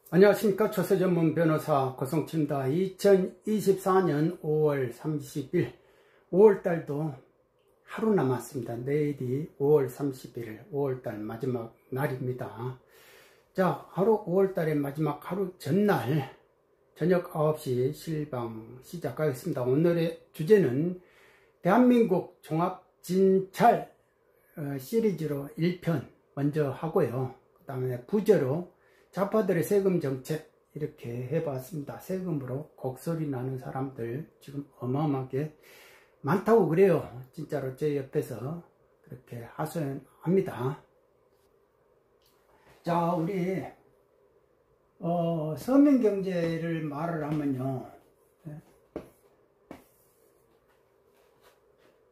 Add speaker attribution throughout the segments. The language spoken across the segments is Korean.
Speaker 1: 안녕하십니까. 조세 전문 변호사 고성치입니다. 2024년 5월 30일 5월달도 하루 남았습니다. 내일이 5월 31일 5월달 마지막 날입니다. 자, 하루 5월달의 마지막 하루 전날 저녁 9시 실방 시작하겠습니다. 오늘의 주제는 대한민국 종합진찰 시리즈로 1편 먼저 하고요. 그 다음에 부제로 좌파들의 세금 정책 이렇게 해봤습니다. 세금으로 곡소리 나는 사람들 지금 어마어마하게 많다고 그래요. 진짜로 제 옆에서 그렇게 하소연합니다. 자, 우리 서민경제를 말을 하면요.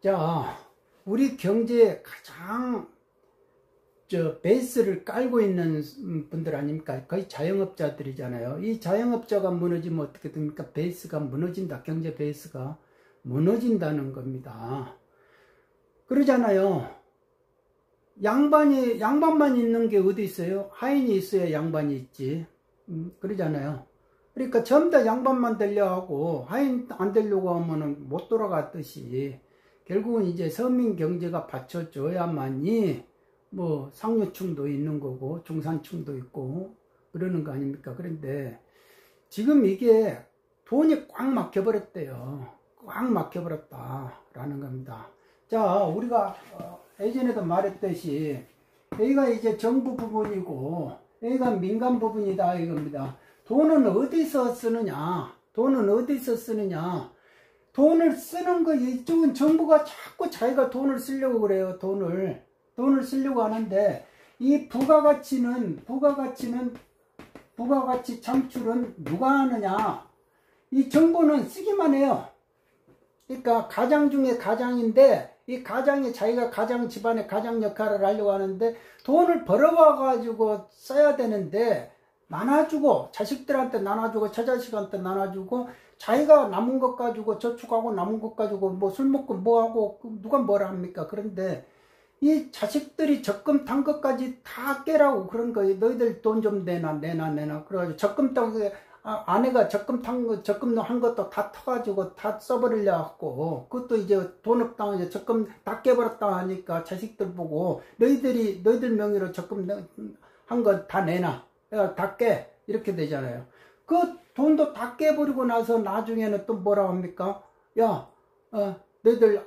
Speaker 1: 자, 우리 경제에 가장 베이스를 깔고 있는 분들 아닙니까? 거의 자영업자들이잖아요. 이 자영업자가 무너지면 어떻게 됩니까? 베이스가 무너진다. 경제 베이스가 무너진다는 겁니다. 그러잖아요. 양반만 있는 게 어디 있어요? 하인이 있어야 양반이 있지. 그러잖아요. 그러니까 전부 다 양반만 되려 하고 하인 안 되려고 하면은 못 돌아갔듯이 결국은 이제 서민 경제가 받쳐줘야만이 뭐 상류층도 있는 거고 중산층도 있고 그러는 거 아닙니까? 그런데 지금 이게 돈이 꽉 막혀버렸대요. 꽉 막혀버렸다라는 겁니다. 자, 우리가 예전에도 말했듯이 여기가 이제 정부 부분이고 여기가 민간 부분이다 이겁니다. 돈은 어디서 쓰느냐? 돈은 어디서 쓰느냐? 돈을 쓰는 거 이쪽은 정부가 자꾸 자기가 돈을 쓰려고 그래요. 돈을 쓰려고 하는데 이 부가가치 창출은 누가 하느냐? 이 정부는 쓰기만 해요. 그러니까 가장 중에 가장인데 이 가장이 자기가 가장 집안의 가장 역할을 하려고 하는데 돈을 벌어와 가지고 써야 되는데 나눠주고 자식들한테 나눠주고 처자식한테 나눠주고 자기가 남은 것 가지고 저축하고 남은 것 가지고 뭐 술 먹고 뭐하고 누가 뭐라 합니까? 그런데 이 자식들이 적금 탄 것까지 다 깨라고 그런 거예요. 너희들 돈 좀 내놔. 그래가지고 적금 탄 거, 아내가 적금 한 것도 다 터가지고 다 써버리려 갖고, 그것도 이제 돈 없다, 이제 적금 다 깨버렸다 하니까 자식들 보고, 너희들 명의로 적금 한 거 다 내놔. 다 깨. 이렇게 되잖아요. 그 돈도 다 깨버리고 나서 나중에는 또 뭐라고 합니까? 야, 너희들,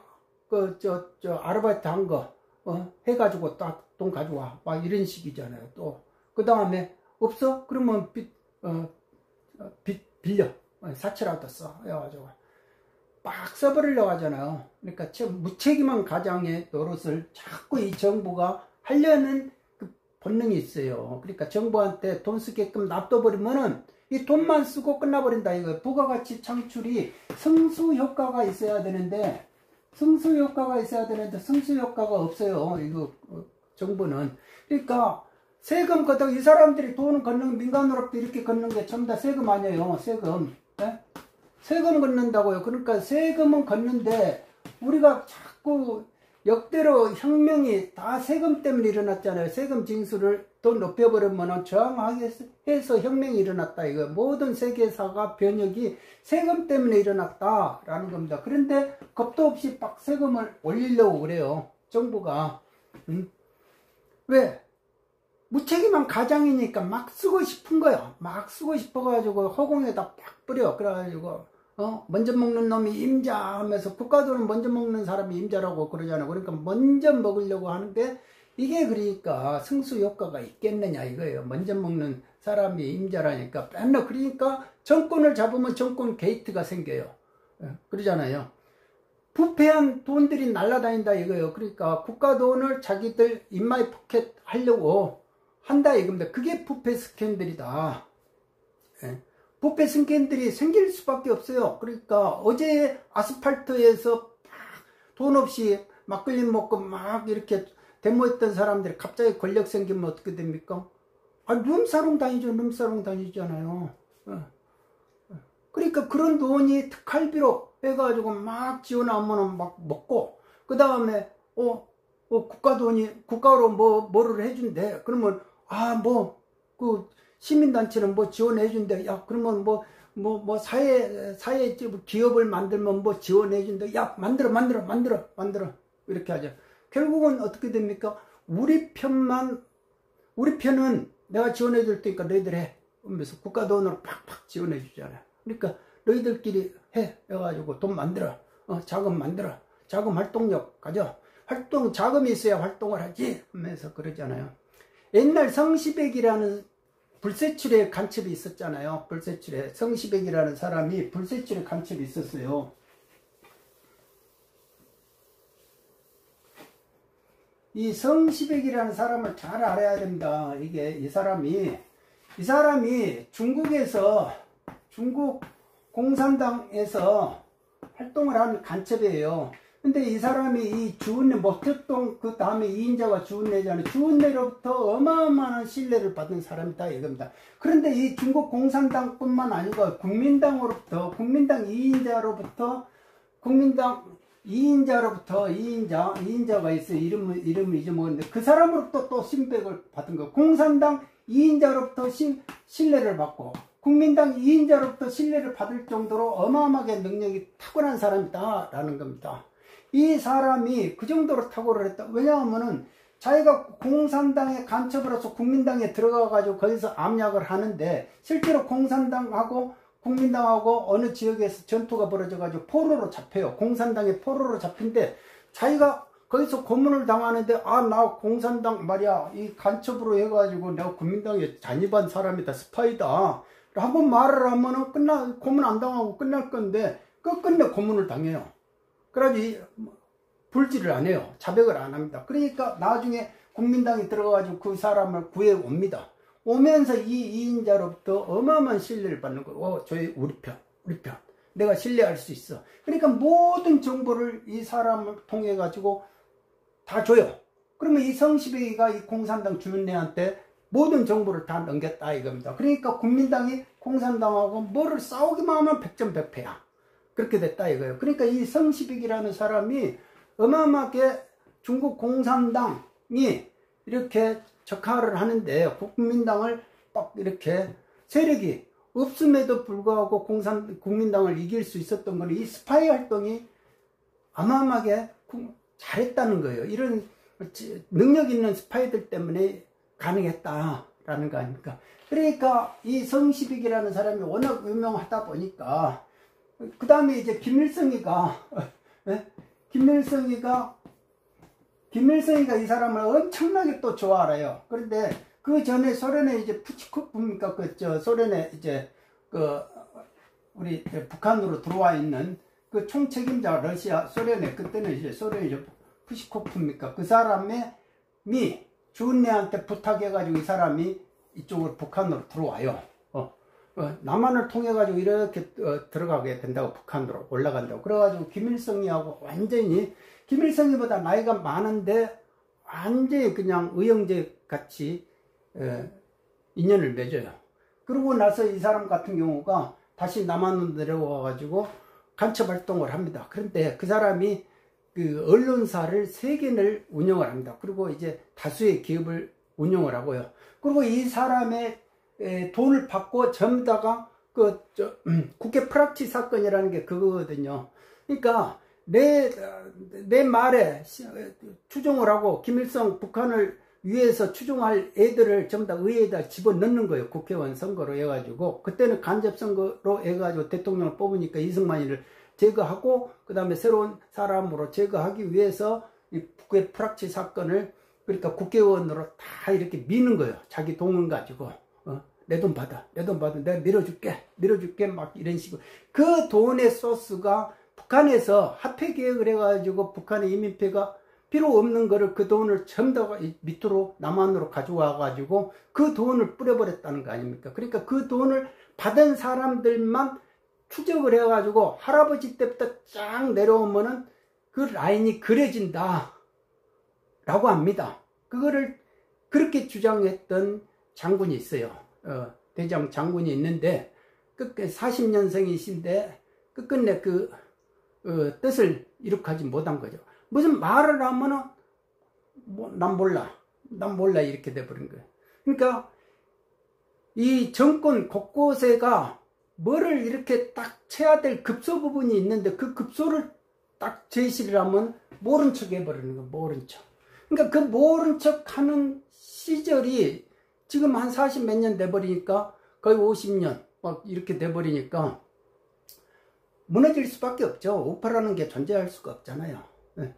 Speaker 1: 아르바이트 한 거, 해가지고 딱 돈 가져와. 막 이런 식이잖아요. 또. 그 다음에, 없어? 그러면 빌려. 사채라도 써. 해가지고. 막 써버리려고 하잖아요. 그러니까 무책임한 가장의 노릇을 자꾸 이 정부가 하려는 그 본능이 있어요. 그러니까 정부한테 돈 쓰게끔 놔둬버리면은 이 돈만 쓰고 끝나버린다. 이거 부가가치 창출이 승수효과가 있어야 되는데, 승수효과가 없어요. 이거, 정부는. 그러니까, 세금 걷다가 이 사람들이 돈을 걷는, 민간으로부터 이렇게 걷는 게 전부 다 세금 아니에요. 세금. 네? 세금 걷는다고요. 그러니까 세금은 걷는데, 우리가 자꾸 역대로 혁명이 다 세금 때문에 일어났잖아요. 세금 징수를 더 높여버리면 저항하게 해서 혁명이 일어났다. 이거 모든 세계사가 변혁이 세금 때문에 일어났다라는 겁니다. 그런데 겁도 없이 막 세금을 올리려고 그래요. 정부가. 왜? 무책임한 가장이니까 막 쓰고 싶은 거야. 막 쓰고 싶어가지고 허공에다 팍 뿌려. 그래가지고 먼저 먹는 놈이 임자 하면서 국가돈은 먼저 먹는 사람이 임자라고 그러잖아요. 그러니까 먼저 먹으려고 하는데 이게 그러니까 승수효과가 있겠느냐 이거예요. 먼저 먹는 사람이 임자라니까 맨날 그러니까 정권을 잡으면 정권 게이트가 생겨요. 그러잖아요. 부패한 돈들이 날아다닌다 이거예요. 그러니까 국가돈을 자기들 인마이 포켓 하려고 한다 이겁니다. 그게 부패 스캔들이다. 부패 스캔들이 생길 수밖에 없어요. 그러니까 어제 아스팔트에서 돈 없이 막걸리 먹고 막 이렇게 데모했던 사람들이 갑자기 권력 생기면 어떻게 됩니까? 룸사롱 다니잖아요. 그러니까 그런 돈이 특할비로 해가지고 막 지원하면 막 먹고, 그 다음에, 국가로 뭐를 해준대. 그러면, 시민단체는 뭐 지원해준대. 야, 그러면 사회 기업을 만들면 뭐 지원해준대. 야, 만들어. 이렇게 하죠. 결국은 어떻게 됩니까? 우리 편은 내가 지원해줄 테니까 너희들 해. 그러면서 국가 돈으로 팍팍 지원해주잖아요. 그러니까 너희들끼리 해. 해가지고 돈 만들어. 자금 만들어. 자금 활동력 가져. 자금이 있어야 활동을 하지. 하면서 그러잖아요. 옛날 성시백이라는 불세출의 간첩이 있었잖아요. 불세출에. 성시백이라는 사람이 불세출의 간첩이 있었어요. 이 성시백이라는 사람을 잘 알아야 됩니다. 이 사람이 중국 공산당에서 활동을 하는 간첩이에요. 근데 이 사람이 이 주은내, 모택동 그 다음에 이인자가 주은내잖아요. 주은내로부터 어마어마한 신뢰를 받은 사람이다 이겁니다. 그런데 이 중국 공산당뿐만 아니고 국민당 이인자가 있어요. 이름을 잊어먹었는데 그 사람으로부터 또 신백을 받은 거. 공산당 이인자로부터 신뢰를 받고 국민당 이인자로부터 신뢰를 받을 정도로 어마어마하게 능력이 탁월한 사람이다 라는 겁니다. 이 사람이 그 정도로 탁월을 했다. 왜냐하면은 자기가 공산당의 간첩으로서 국민당에 들어가가지고 거기서 암약을 하는데 실제로 공산당하고 국민당하고 어느 지역에서 전투가 벌어져가지고 포로로 잡혀요. 공산당의 포로로 잡힌데 자기가 거기서 고문을 당하는데 나 공산당 말이야 이 간첩으로 해가지고 내가 국민당에 잔입한 사람이다, 스파이다 라고 말을 하면은 고문 안 당하고 끝날 건데 끝끝내 고문을 당해요. 그러지 불지를 안 해요. 자백을 안 합니다. 그러니까 나중에 국민당에 들어가가지고 그 사람을 구해 옵니다. 오면서 이인자로부터 어마어마한 신뢰를 받는 거예요. 우리 편. 내가 신뢰할 수 있어. 그러니까 모든 정보를 이 사람을 통해 가지고 다 줘요. 그러면 이 성시백이가 이 공산당 주민네한테 모든 정보를 다 넘겼다 이겁니다. 그러니까 국민당이 공산당하고 뭐를 싸우기만 하면 백전백패야. 그렇게 됐다 이거예요. 그러니까 이 성시백이라는 사람이 어마어마하게 중국 공산당이 이렇게 적화를 하는데 국민당을 딱 이렇게 세력이 없음에도 불구하고 국민당을 이길 수 있었던 건 이 스파이 활동이 어마어마하게 잘했다는 거예요. 이런 능력 있는 스파이들 때문에 가능했다라는 거 아닙니까? 그러니까 이 성시백이라는 사람이 워낙 유명하다 보니까 그 다음에 이제 김일성이가 이 사람을 엄청나게 또 좋아해요. 그런데 그 전에 소련에 이제 푸치코프입니까? 소련에 이제 우리 북한으로 들어와 있는 그 총책임자 소련에 그때는 이제 소련이 푸시코프입니까? 그 사람이 주은래한테 부탁해가지고 이 사람이 이쪽으로 북한으로 들어와요. 남한을 통해가지고 이렇게 들어가게 된다고 북한으로 올라간다고. 그래가지고 김일성이하고 완전히 김일성이보다 나이가 많은데 완전히 그냥 의형제 같이 인연을 맺어요. 그러고 나서 이 사람 같은 경우가 다시 남한으로 내려와가지고 간첩 활동을 합니다. 그런데 그 사람이 그 언론사를 3개를 운영을 합니다. 그리고 이제 다수의 기업을 운영을 하고요. 그리고 이 사람의 돈을 받고 전부 다가 국회 프락치 사건이라는 게 그거거든요. 그러니까 내 말에 추종을 하고 김일성 북한을 위해서 추종할 애들을 전부 다 의회에다 집어넣는 거예요. 국회의원 선거로 해가지고. 그때는 간접선거로 해가지고 대통령을 뽑으니까 이승만이를 제거하고 그 다음에 새로운 사람으로 제거하기 위해서 이 국회 프락치 사건을 그러니까 국회의원으로 다 이렇게 미는 거예요. 자기 돈을 가지고. 내 돈 받아. 내가 밀어줄게. 막 이런 식으로. 그 돈의 소스가 북한에서 화폐 개혁을 해가지고 북한의 이민폐가 필요 없는 거를 그 돈을 전부 다 밑으로 남한으로 가져와가지고 그 돈을 뿌려버렸다는 거 아닙니까? 그러니까 그 돈을 받은 사람들만 추적을 해가지고 할아버지 때부터 쫙 내려오면은 그 라인이 그려진다. 라고 합니다. 그거를 그렇게 주장했던 장군이 있어요. 대장 장군이 있는데, 40년생이신데, 끝끝내 뜻을 이룩하지 못한 거죠. 무슨 말을 하면은, 난 몰라. 이렇게 돼버린 거예요. 그러니까, 이 정권 곳곳에가 뭐를 이렇게 딱 채야 될 급소 부분이 있는데 그 급소를 딱 제시를 하면 모른 척 해버리는 거, 모른 척. 그러니까 그 모른 척 하는 시절이 지금 한 40 몇 년 돼버리니까 거의 50년 막 이렇게 돼버리니까 무너질 수밖에 없죠. 우파라는 게 존재할 수가 없잖아요. 네.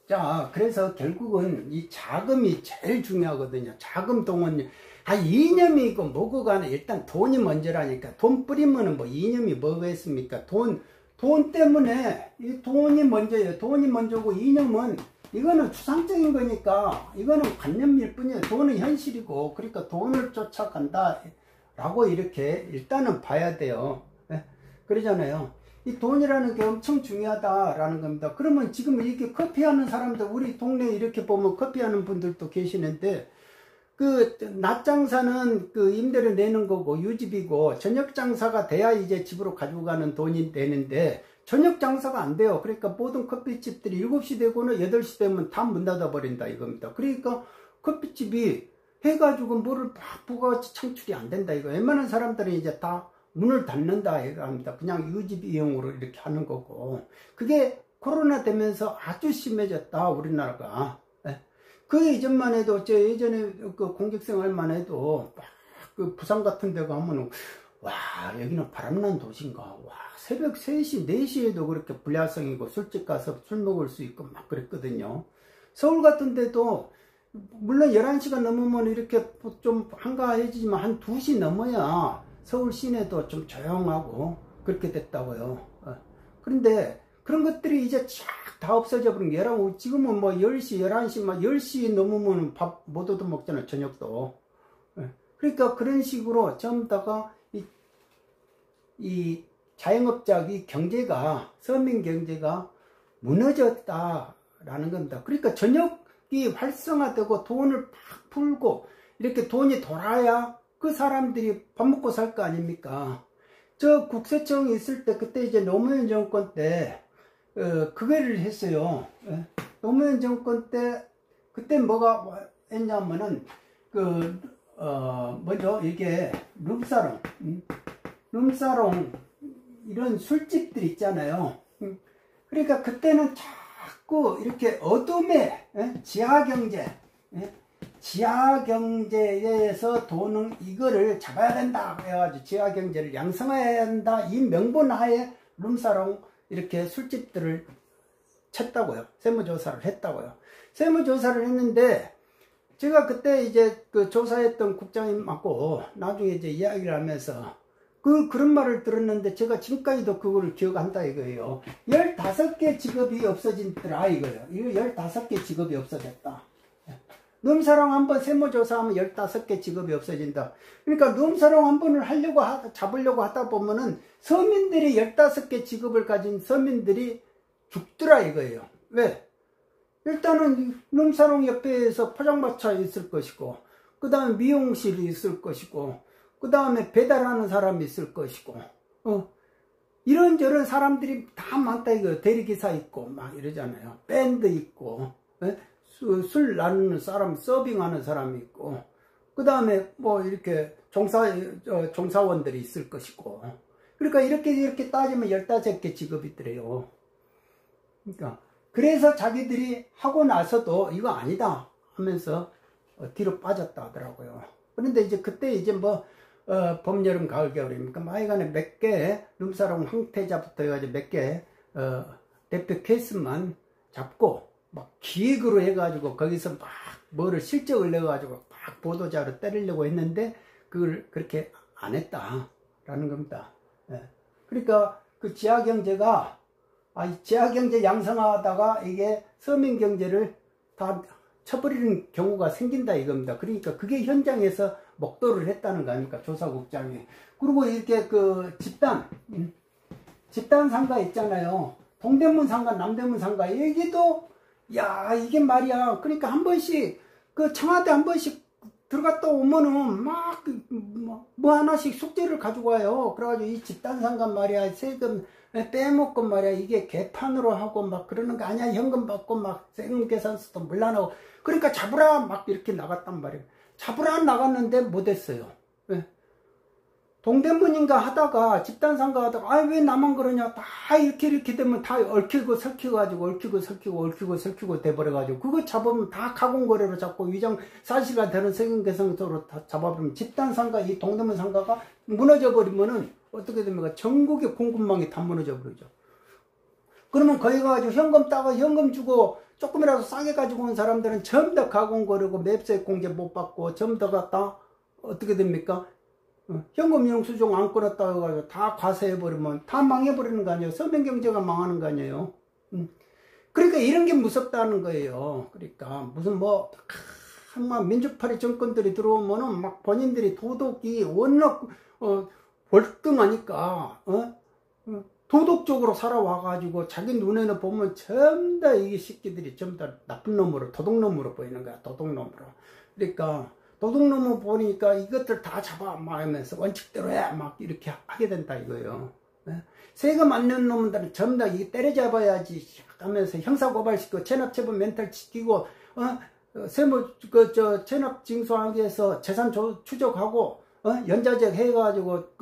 Speaker 1: 자, 그래서 결국은 이 자금이 제일 중요하거든요. 자금 동원. 이념이 있고 뭐고 간에 일단 돈이 먼저라니까. 돈 뿌리면은 뭐 이념이 뭐겠습니까? 돈 때문에 이 돈이 먼저예요. 돈이 먼저고 이념은 이거는 추상적인 거니까 이거는 관념일 뿐이에요. 돈은 현실이고 그러니까 돈을 쫓아간다 라고 이렇게 일단은 봐야 돼요. 네? 그러잖아요. 이 돈이라는 게 엄청 중요하다라는 겁니다. 그러면 지금 이렇게 커피하는 사람들 우리 동네에 이렇게 보면 커피하는 분들도 계시는데 그 낮 장사는 그 임대료 내는 거고 유지비고 저녁 장사가 돼야 이제 집으로 가지고 가는 돈이 되는데 저녁 장사가 안 돼요. 그러니까 모든 커피집들이 7시 되고는 8시 되면 다 문 닫아 버린다 이겁니다. 그러니까 커피집이 해가지고 뭐를 막 부가가치 창출이 안 된다 이거. 웬만한 사람들은 이제 다 문을 닫는다 합니다. 그냥 유지비용으로 이렇게 하는 거고. 그게 코로나 되면서 아주 심해졌다 우리나라가. 그 이전만 해도 저 예전에 그 공직 생활만 해도 막 그 부산 같은 데 가면은 와 여기는 바람난 도시인가. 와 새벽 3시 4시에도 그렇게 불야성이고 술집 가서 술 먹을 수 있고 막 그랬거든요. 서울 같은 데도 물론 11시가 넘으면 이렇게 좀 한가해지지만 한 2시 넘어야 서울 시내도 좀 조용하고 그렇게 됐다고요. 그런데 그런 것들이 이제 쫙 다 없어져 버린 게 지금은 뭐 10시, 11시, 막 10시 넘으면 밥 못 얻어 먹잖아요, 저녁도. 그러니까 그런 식으로 전부 다가 이 자영업자, 이 경제가, 서민 경제가 무너졌다라는 겁니다. 그러니까 저녁이 활성화되고 돈을 팍 풀고 이렇게 돈이 돌아야 그 사람들이 밥 먹고 살 거 아닙니까? 저 국세청이 있을 때 그때 이제 노무현 정권 때 그거를 했어요. 노무현 정권 때 그때 뭐가 했냐면은 뭐죠? 이게 룸사롱 이런 술집들 있잖아요. 그러니까 그때는 자꾸 이렇게 어둠의 지하경제, 지하경제에서 돈은 이거를 잡아야 된다 해가지고 지하경제를 양성해야 한다 이 명분 하에 룸사롱 이렇게 술집들을 쳤다고요. 세무조사를 했다고요. 세무조사를 했는데 제가 그때 이제 그 조사했던 국장님하고 나중에 이제 이야기를 하면서 그런 말을 들었는데 제가 지금까지도 그거를 기억한다 이거예요. 15개 직업이 없어진더라 이거예요. 이거 15개 직업이 없어졌다. 룸사롱 한번 세무조사하면 15개 직업이 없어진다. 그러니까 룸사롱 한 번을 잡으려고 하다 보면은 서민들이 15개 직업을 가진 서민들이 죽더라 이거예요. 왜? 일단은 룸사롱 옆에서 포장마차 있을 것이고 그 다음에 미용실이 있을 것이고 그 다음에 배달하는 사람이 있을 것이고 이런저런 사람들이 다 많다 이거예요. 대리기사 있고 막 이러잖아요. 밴드 있고 술 나누는 사람, 서빙하는 사람이 있고, 그 다음에 뭐 이렇게 종사원들이 있을 것이고, 그러니까 이렇게 따지면 15개 직업이 있더래요. 그러니까, 그래서 자기들이 하고 나서도 이거 아니다 하면서 뒤로 빠졌다 하더라고요. 그런데 이제 그때 이제 뭐, 봄, 여름, 가을, 겨울입니까? 하여간에 몇 개, 룸사롱 황태자부터 해가지고 몇 개, 대표 케이스만 잡고, 막 기획으로 해가지고 거기서 막 뭐를 실적을 내가지고 막 보도자료 때리려고 했는데 그걸 그렇게 안 했다라는 겁니다. 그러니까 그 지하경제가 지하경제 양성하다가 이게 서민경제를 다 쳐버리는 경우가 생긴다 이겁니다. 그러니까 그게 현장에서 목도를 했다는 거 아닙니까? 조사국장이. 그리고 이렇게 그 집단 상가 있잖아요. 동대문 상가, 남대문 상가 여기도 야 이게 말이야. 그러니까 한 번씩 그 청와대 한 번씩 들어갔다 오면은 막 뭐 하나씩 숙제를 가지고 와요. 그래가지고 이 집단상가 말이야 세금 빼먹고 말이야. 이게 개판으로 하고 막 그러는 거 아니야. 현금 받고 막 세금계산서도 물러나고. 그러니까 잡으라 막 이렇게 나갔단 말이에요. 잡으라 나갔는데 못했어요. 왜? 동대문인가 하다가 집단상가 하다가 아 왜 나만 그러냐. 다 이렇게 되면 다 얽히고 설키고 가지고 얽히고 설키고 돼버려가지고 그거 잡으면 다 가공거래로 잡고 위장 사실화 되는 세금계산서로 다 잡아버리면 집단상가 이 동대문 상가가 무너져 버리면은 어떻게 됩니까? 전국의 공급망이 다 무너져 버리죠. 그러면 거기 가가지고 현금 따가 현금 주고 조금이라도 싸게 가지고 온 사람들은 전부 다 가공거래고 맵세 공제 못 받고 전부 다 갖다 어떻게 됩니까? 현금 영수증 안 끊었다고 해가지고 다 과세해버리면 다 망해버리는 거 아니에요. 서민경제가 망하는 거 아니에요. 그러니까 이런 게 무섭다는 거예요. 그러니까 무슨 뭐 막 민주파리 정권들이 들어오면은 막 본인들이 도덕이 워낙 월등하니까 도덕적으로 살아와가지고 자기 눈에는 보면 전부 다 이 새끼들이 전부 다 나쁜 놈으로 도둑놈으로 보이는 거야. 도둑놈으로. 그러니까 도둑놈을 보니까 이것들 다 잡아 막 하면서 원칙대로 해 막 이렇게 하게 된다 이거예요. 세금 안 내는 놈들은 전부 다 이게 때려잡아야지 하면서 형사고발시키고 체납처분 멘탈 시키고 세무 체납 징수하기 위해서 재산 추적하고 연자적 해가지고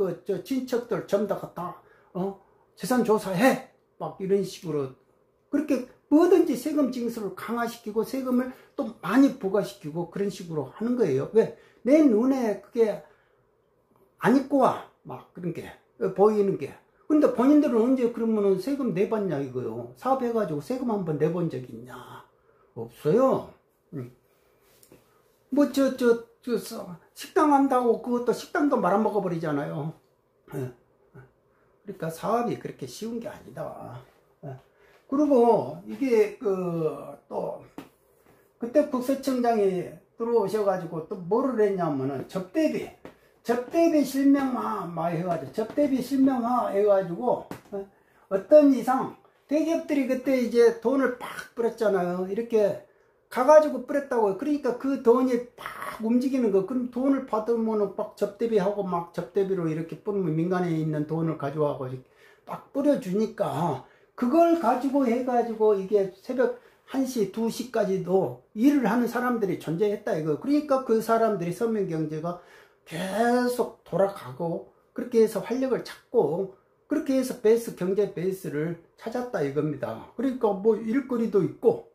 Speaker 1: 친척들 전부 다 갖다 재산 조사해 막 이런 식으로 그렇게 뭐든지 세금 징수를 강화시키고 세금을 또 많이 부과시키고 그런 식으로 하는 거예요. 왜? 내 눈에 그게 안 입고 와. 막 그런 게 보이는 게. 근데 본인들은 언제 그러면은 세금 내봤냐 이거요. 사업해가지고 세금 한번 내본 적 있냐? 없어요. 뭐 식당 한다고 그것도 식당도 말아먹어 버리잖아요. 그러니까 사업이 그렇게 쉬운 게 아니다. 그리고 이게 또 그때 국세청장이 들어오셔가지고 또 뭐를 했냐면은 접대비 실명화 해가지고 접대비 실명화 해가지고 어떤 이상 대기업들이 그때 이제 돈을 팍 뿌렸잖아요. 이렇게 가가지고 뿌렸다고. 그러니까 그 돈이 팍 움직이는 거. 그럼 돈을 받으면은 막 접대비하고 막 접대비로 이렇게 뿌리면 민간에 있는 돈을 가져와고 막 뿌려주니까 그걸 가지고 해가지고 이게 새벽 1시, 2시까지도 일을 하는 사람들이 존재했다 이거. 그러니까 그 사람들이 서민경제가 계속 돌아가고 그렇게 해서 활력을 찾고 그렇게 해서 경제 베이스를 찾았다 이겁니다. 그러니까 뭐 일거리도 있고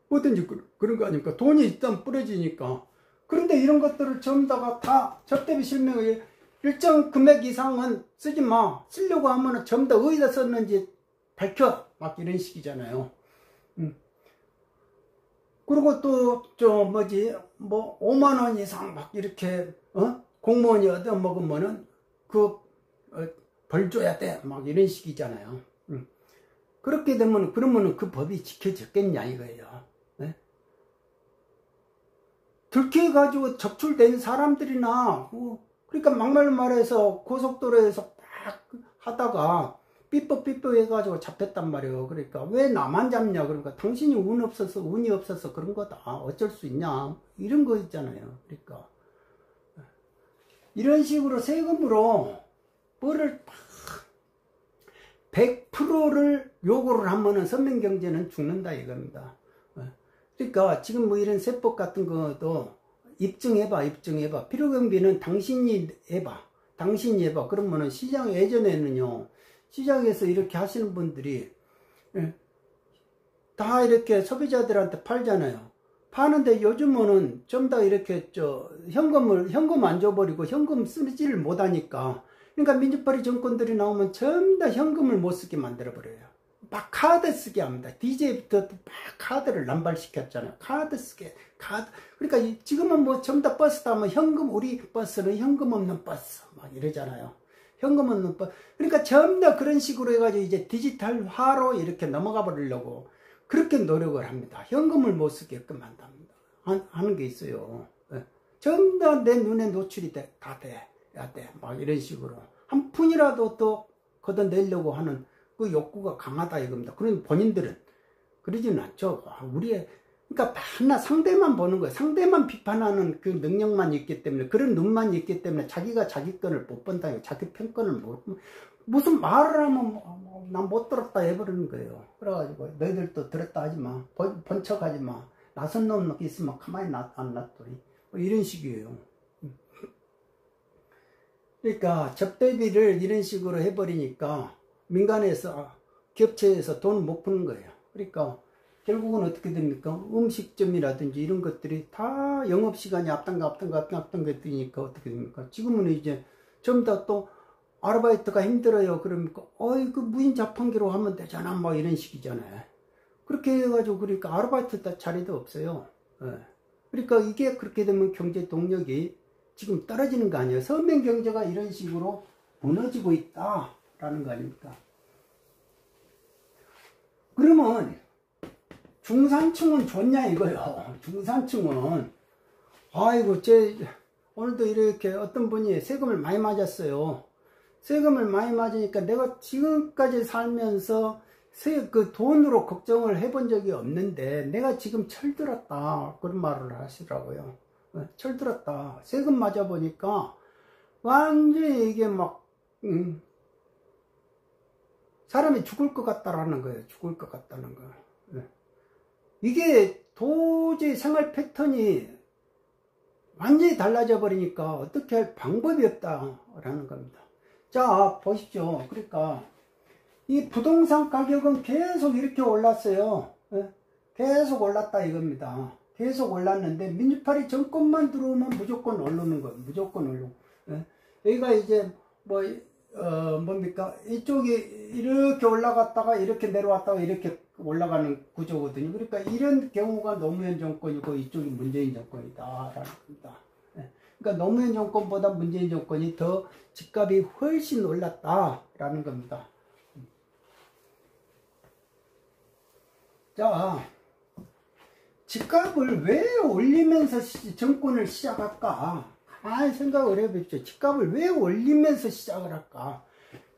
Speaker 1: 뭐든지 그런 거 아닙니까? 돈이 일단 뿌려지니까. 그런데 이런 것들을 전부 다 접대비 실명에 일정 금액 이상은 쓰지 마. 쓰려고 하면은 전부 다 어디다 썼는지 밝혀. 막 이런 식이잖아요. 그리고 또, 5만원 이상 막 이렇게, 공무원이 얻어먹으면은 벌 줘야 돼. 막 이런 식이잖아요. 그렇게 되면, 그러면은 그 법이 지켜졌겠냐 이거예요. 네? 들켜가지고 적출된 사람들이나, 그러니까 막말로 말해서 고속도로에서 막 하다가, 삐뽀 해가지고 잡혔단 말이에요. 그러니까 왜 나만 잡냐? 그러니까 당신이 운이 없어서 그런 거다. 어쩔 수 있냐? 이런 거 있잖아요. 그러니까 이런 식으로 세금으로 뭐를 100%를 요구를 하면은 서민경제는 죽는다 이겁니다. 그러니까 지금 뭐 이런 세법 같은 것도 입증해봐. 필요경비는 당신이 해봐. 그러면은 시장 예전에는요. 시장에서 이렇게 하시는 분들이 다 이렇게 소비자들한테 팔잖아요. 파는데 요즘은 좀 더 이렇게 현금 안 줘버리고 현금 쓰지를 못하니까 그러니까 민주파리 정권들이 나오면 전부 다 현금을 못 쓰게 만들어버려요. 막 카드 쓰게 합니다. DJ부터 막 카드를 남발시켰잖아요. 카드 쓰게 그러니까 지금은 뭐 전부 다 버스 타면 우리 버스는 현금 없는 버스 막 이러잖아요. 현금 없는 법. 그러니까 전부 다 그런 식으로 해가지고 이제 디지털화로 이렇게 넘어가 버리려고 그렇게 노력을 합니다. 현금을 못 쓰게끔 한답니다. 하는 게 있어요. 전부 다 내 눈에 노출이 다 돼. 막 이런 식으로. 한 푼이라도 더 걷어내려고 하는 그 욕구가 강하다 이겁니다. 그런 본인들은 그러지는 않죠. 그러니까 맨날 상대만 보는 거예요. 상대만 비판하는 그 능력만 있기 때문에, 그런 눈만 있기 때문에 자기가 자기 건을 못 본다. 자기 편권을 무슨 말을 하면 난 못 들었다 해버리는 거예요. 그래가지고 너희들도 들었다 하지마, 번척하지마, 나선 놈 있으면 가만히 안 놔두리, 뭐 이런 식이에요. 그러니까 접대비를 이런 식으로 해버리니까 민간에서 기업체에서 돈을 못 푸는 거예요. 그러니까 결국은 어떻게 됩니까? 음식점이라든지 이런 것들이 다 영업시간이 앞당가 뜨니까 어떻게 됩니까? 지금은 이제 전부 다 또 아르바이트가 힘들어요. 그러니까 어이 그 무인 자판기로 하면 되잖아, 뭐 이런 식이잖아요. 그렇게 해가지고 그러니까 아르바이트 자리도 없어요. 예. 그러니까 이게 그렇게 되면 경제 동력이 지금 떨어지는 거 아니에요. 서민 경제가 이런 식으로 무너지고 있다라는 거 아닙니까? 그러면 중산층은 좋냐 이거요. 중산층은 아이고 오늘도 이렇게 어떤 분이 세금을 많이 맞았어요. 세금을 많이 맞으니까 내가 지금까지 살면서 그 돈으로 걱정을 해본 적이 없는데 내가 지금 철들었다, 그런 말을 하시더라고요. 철들었다. 세금 맞아보니까 완전히 이게 막 사람이 죽을 것 같다라는 거예요. 죽을 것 같다는 거. 이게 도저히 생활 패턴이 완전히 달라져 버리니까 어떻게 할 방법이 없다라는 겁니다. 자, 보십시오. 그러니까 이 부동산 가격은 계속 이렇게 올랐어요. 계속 올랐다 이겁니다. 계속 올랐는데 민주파리 정권만 들어오면 무조건 오르는 거예요. 무조건 오르고. 여기가 이제 뭐 뭡니까? 이쪽이 이렇게 올라갔다가 이렇게 내려왔다가 이렇게 올라가는 구조거든요. 그러니까 이런 경우가 노무현 정권이고 이쪽이 문재인 정권이다라는 겁니다. 그러니까 노무현 정권보다 문재인 정권이 더 집값이 훨씬 올랐다라는 겁니다. 자, 집값을 왜 올리면서 정권을 시작할까? 가만히 생각을 해보십시오. 집값을 왜 올리면서 시작을 할까?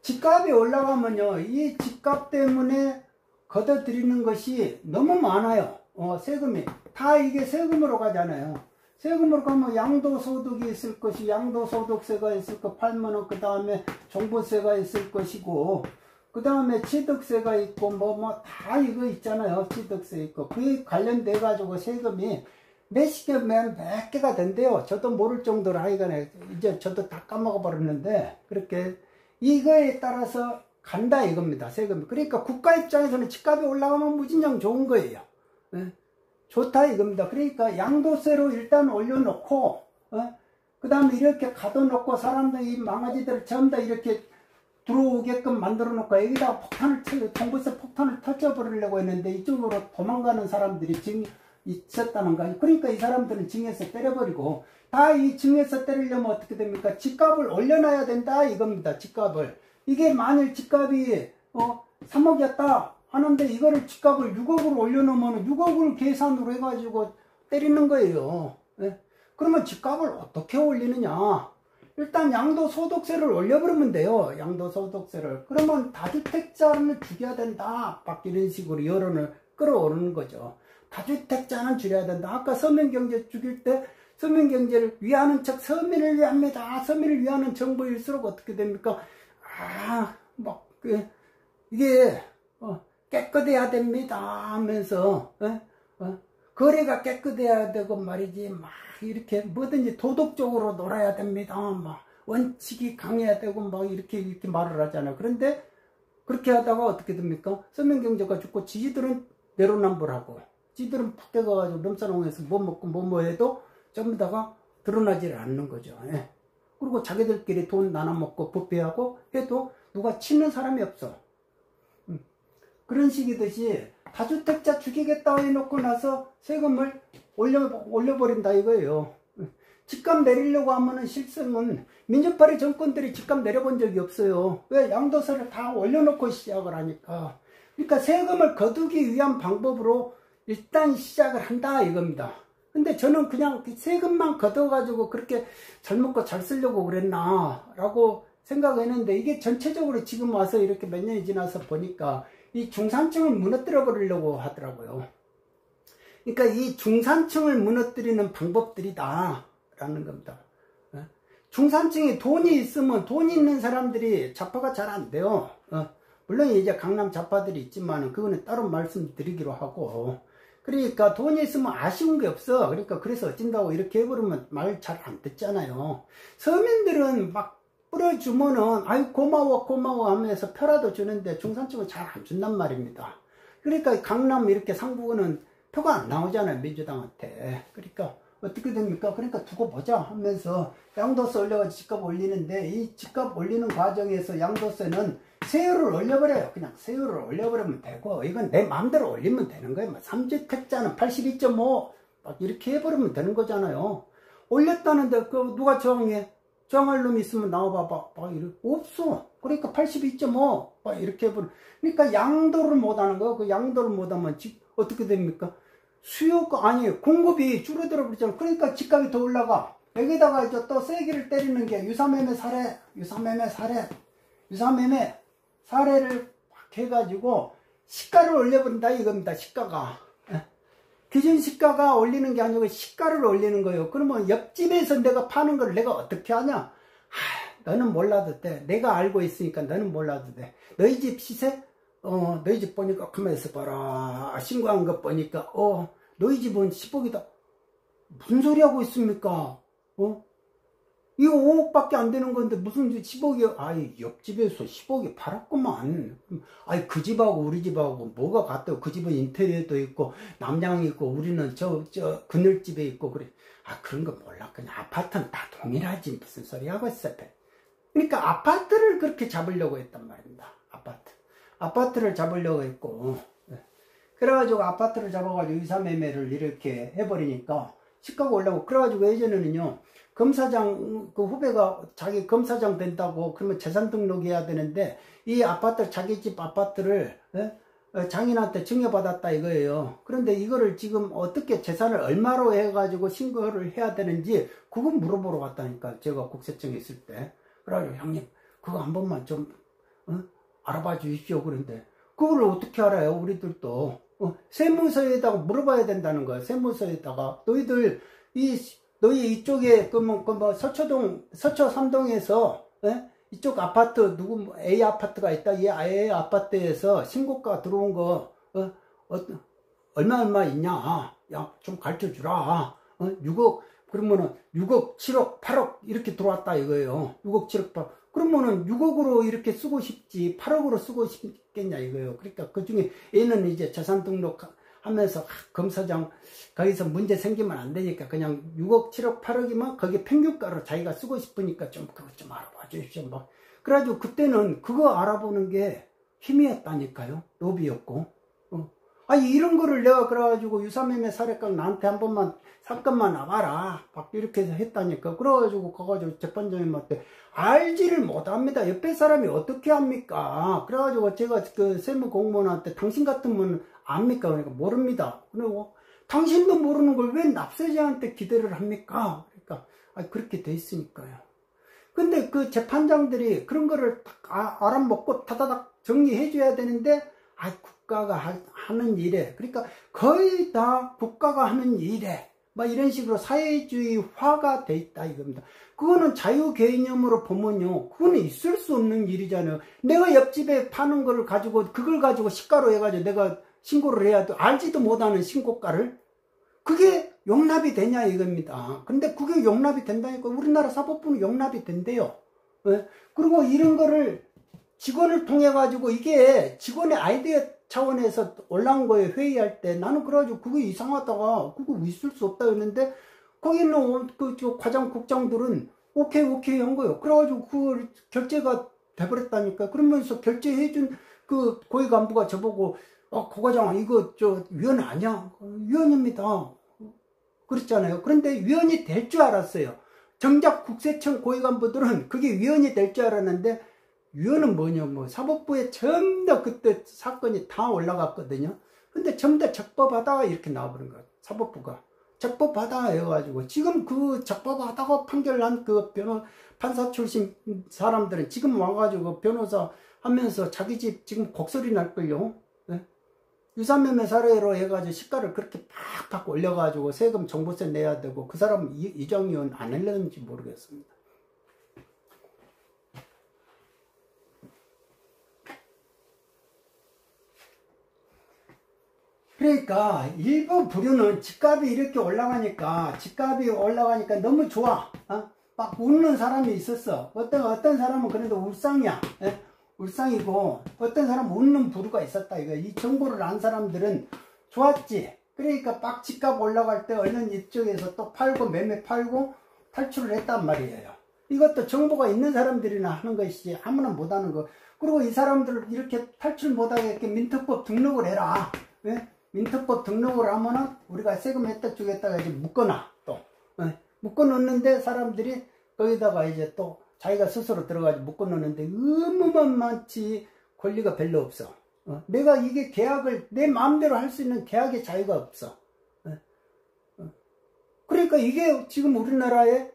Speaker 1: 집값이 올라가면요, 이 집값 때문에 걷어들이는 것이 너무 많아요. 세금이. 다 이게 세금으로 가잖아요. 세금으로 가면 양도소득이 있을 것이, 양도소득세가 있을 거 8만원, 그 다음에 종부세가 있을 것이고, 그 다음에 취득세가 있고, 다 이거 있잖아요. 취득세 있고. 그에 관련돼가지고 세금이 몇십 개가 된대요. 저도 모를 정도로 하여간에, 이제 저도 다 까먹어버렸는데, 그렇게, 이거에 따라서 간다 이겁니다. 세금이. 그러니까 국가 입장에서는 집값이 올라가면 무진장 좋은 거예요. 좋다 이겁니다. 그러니까 양도세로 일단 올려놓고, 그 다음에 이렇게 가둬놓고 사람들이 망아지들 전부 다 이렇게 들어오게끔 만들어 놓고 여기다가 종부세 폭탄을 터져버리려고 했는데 이쪽으로 도망가는 사람들이 지금 있었다는 거예요. 그러니까 이 사람들은 징에서 때려버리고, 다 이 징에서 때리려면 어떻게 됩니까? 집값을 올려놔야 된다 이겁니다. 집값을. 이게 만일 집값이 3억이었다 하는데 이거를 집값을 6억으로 올려놓으면 6억을 계산으로 해가지고 때리는 거예요. 그러면 집값을 어떻게 올리느냐? 일단 양도소득세를 올려버리면 돼요. 양도소득세를. 그러면 다주택자는 죽여야 된다. 막 이런 식으로 여론을 끌어오르는 거죠. 다주택자는 줄여야 된다. 아까 서민경제 죽일 때 서민경제를 위하는 척 서민을 위합니다. 서민을 위하는 정부일수록 어떻게 됩니까? 이게 깨끗해야 됩니다 하면서 거래가 깨끗해야 되고 말이지, 막 이렇게 뭐든지 도덕적으로 놀아야 됩니다, 막 원칙이 강해야 되고 막 이렇게 말을 하잖아요. 그런데 그렇게 하다가 어떻게 됩니까? 서민경제가 죽고 지지들은 내로남불하고, 지들은 밖에 가가지고 넘사롱에서 뭐 먹고 뭐 해도 전부 다가 드러나질 않는 거죠. 그리고 자기들끼리 돈 나눠먹고 부패하고 해도 누가 치는 사람이 없어. 그런 식이듯이 다주택자 죽이겠다 해놓고 나서 세금을 올려버린다 이거예요. 집값 내리려고 하면은 실상은 민주파리 정권들이 집값 내려본 적이 없어요. 왜? 양도세를 다 올려놓고 시작을 하니까. 그러니까 세금을 거두기 위한 방법으로 일단 시작을 한다 이겁니다. 근데 저는 그냥 세금만 걷어가지고 그렇게 잘 먹고 잘 쓰려고 그랬나 라고 생각했는데, 이게 전체적으로 지금 와서 이렇게 몇 년이 지나서 보니까 이 중산층을 무너뜨려 버리려고 하더라고요. 그러니까 이 중산층을 무너뜨리는 방법들이다 라는 겁니다. 중산층이 돈이 있으면 돈 있는 사람들이 자파가 잘 안 돼요. 물론 이제 강남 자파들이 있지만 그거는 따로 말씀드리기로 하고, 그러니까 돈이 있으면 아쉬운 게 없어. 그러니까 그래서 어찐다고 이렇게 해버리면 말 잘 안 듣잖아요. 서민들은 막 뿌려주면은 아유 고마워 고마워 하면서 표라도 주는데 중산층은 잘 안 준단 말입니다. 그러니까 강남 이렇게 상부는 표가 안 나오잖아요, 민주당한테. 그러니까 어떻게 됩니까? 그러니까 두고 보자 하면서 양도세 올려가지고 집값 올리는데, 이 집값 올리는 과정에서 양도세는 세율을 올려버려요. 그냥 세율을 올려버리면 되고, 이건 내 마음대로 올리면 되는 거예요. 3주택자는 82.5 막 이렇게 해버리면 되는 거잖아요. 올렸다는데 그 누가 저항해? 저항할 놈이 있으면 나와봐봐. 막 이렇게 없어. 그러니까 82.5 막 이렇게 해버려. 그러니까 양도를 못하는 거예요. 그 양도를 못하면 어떻게 됩니까? 수요가 아니 공급이 줄어들어 버리잖아. 그러니까 집값이 더 올라가. 여기다가 이제 또 세기를 때리는 게 유사매매 사례, 유사매매 사례를 막 해가지고 시가를 올려버린다 이겁니다. 시가가 기준 시가가 올리는 게 아니고 시가를 올리는 거예요. 그러면 옆집에서 내가 파는 걸 내가 어떻게 하냐? 너는 몰라도 돼. 내가 알고 있으니까 너는 몰라도 돼. 너희 집 시세? 너희 집 보니까 가만있어 봐라. 신고한 거 보니까 너희 집은 10억이다. 무슨 소리 하고 있습니까? 이거 5억밖에 안 되는 건데 무슨 10억이요? 아이 옆집에서 10억이 팔았구만. 아이 그 집하고 우리 집하고 뭐가 같아요? 그 집은 인테리어도 있고 남장이 있고 우리는 저 그늘집에 있고 그래. 그런 거 몰라. 그냥 아파트는 다 동일하지. 무슨 소리 하고 있어. 그러니까 아파트를 그렇게 잡으려고 했단 말입니다. 아파트를 잡으려고 했고, 그래가지고 아파트를 잡아가지고 유사매매를 이렇게 해버리니까 시가가 올라오고, 그래가지고 예전에는요, 검사장, 그 후배가 자기 검사장 된다고 그러면 재산 등록해야 되는데, 이 아파트, 자기 집 아파트를, 장인한테 증여받았다 이거예요. 그런데 이거를 지금 어떻게 재산을 얼마로 해가지고 신고를 해야 되는지, 그건 물어보러 갔다니까, 제가 국세청에 있을 때. 그래가지고 형님, 그거 한 번만 좀, 알아봐 주십시오. 그런데, 그걸 어떻게 알아요? 우리들도. 세무서에다가 물어봐야 된다는 거예요. 세무서에다가. 너희 이쪽에, 서초 3동에서, 이쪽 아파트, A 아파트가 있다. 이 A 아파트에서 신고가 들어온 거, 얼마 있냐. 야, 좀 가르쳐 주라. 6억, 그러면은 6억, 7억, 8억 이렇게 들어왔다 이거예요. 6억, 7억, 8억. 그러면은 6억으로 이렇게 쓰고 싶지 8억으로 쓰고 싶겠냐 이거예요. 그러니까 그 중에 얘는 이제 재산 등록하면서 검사장 거기서 문제 생기면 안 되니까 그냥 6억, 7억, 8억이면 거기 평균가로 자기가 쓰고 싶으니까 좀 그거 좀 알아봐 주십시오. 뭐. 그래가지고 그때는 그거 알아보는 게 힘이었다니까요. 로비였고. 아니 이런 거를 내가 그래가지고 유사매매 사례권 나한테 한 번만 사건만 나와라 막 이렇게 했다니까. 그래가지고 가가지고 재판장님한테 알지를 못합니다. 옆에 사람이 어떻게 합니까? 그래가지고 제가 그 세무공무원한테 당신 같으면 압니까? 그러니까 모릅니다. 그리고 당신도 모르는 걸 왜 납세자한테 기대를 합니까? 그러니까 그렇게 돼 있으니까요. 근데 그 재판장들이 그런 거를 딱 알아먹고 타다닥 정리해 줘야 되는데 국가가 하는 일에, 그러니까 거의 다 국가가 하는 일에 막 이런 식으로 사회주의화가 돼 있다 이겁니다. 그거는 자유 개념으로 보면요, 그거는 있을 수 없는 일이잖아요. 내가 옆집에 파는 거를 가지고 그걸 가지고 시가로 해가지고 내가 신고를 해야 돼. 알지도 못하는 신고가를. 그게 용납이 되냐 이겁니다. 근데 그게 용납이 된다니까. 우리나라 사법부는 용납이 된대요. 그리고 이런 거를 직원을 통해 가지고 이게 직원의 아이디어 차원에서 올라온 거예요. 회의할 때. 나는 그래가지고 그거 이상하다가 그거 있을 수 없다 했는데 거기는 그 과장국장들은 오케이 한 거예요. 그래가지고 그 결제가 돼버렸다니까. 그러면서 결제해준 그 고위 간부가 저보고 고과장 이거 위원 아니야? 위원입니다. 그랬잖아요. 그런데 위원이 될 줄 알았어요. 정작 국세청 고위 간부들은 그게 위원이 될 줄 알았는데 위원은 뭐냐, 사법부에 전부 다 그때 사건이 다 올라갔거든요. 근데 전부 다 적법하다 이렇게 나와버린 거예요. 사법부가 적법하다 해가지고 지금 그 적법하다고 판결난 그 판사 출신 사람들은 지금 와가지고 변호사 하면서 자기 집 지금 곡소리 날걸요. 네? 유사매매 사례로 해가지고 시가를 그렇게 팍팍 올려가지고 세금 정보세 내야 되고 그 사람은 이정위원 안 했는지 모르겠습니다. 그러니까 일부 부류는 집값이 이렇게 올라가니까 너무 좋아. 막 웃는 사람이 있었어. 어떤 사람은 그래도 울상이야. 예? 울상이고 어떤 사람은 웃는 부류가 있었다 이거. 이 정보를 안 사람들은 좋았지. 그러니까 막 집값 올라갈 때 얼른 이쪽에서 또 팔고 매매 팔고 탈출을 했단 말이에요. 이것도 정보가 있는 사람들이나 하는 것이지 아무나 못하는 거. 그리고 이 사람들 이렇게 탈출 못하게 민특법 등록을 해라. 예? 민특법 등록을 하면은 우리가 세금 혜택 주겠다가 이제 묶어놔 또. 묶어놓는데 사람들이 거기다가 이제 또 자기가 스스로 들어가서 묶어놓는데 의무만 많지 권리가 별로 없어. 내가 이게 계약을 내 마음대로 할 수 있는 계약의 자유가 없어. 그러니까 이게 지금 우리나라의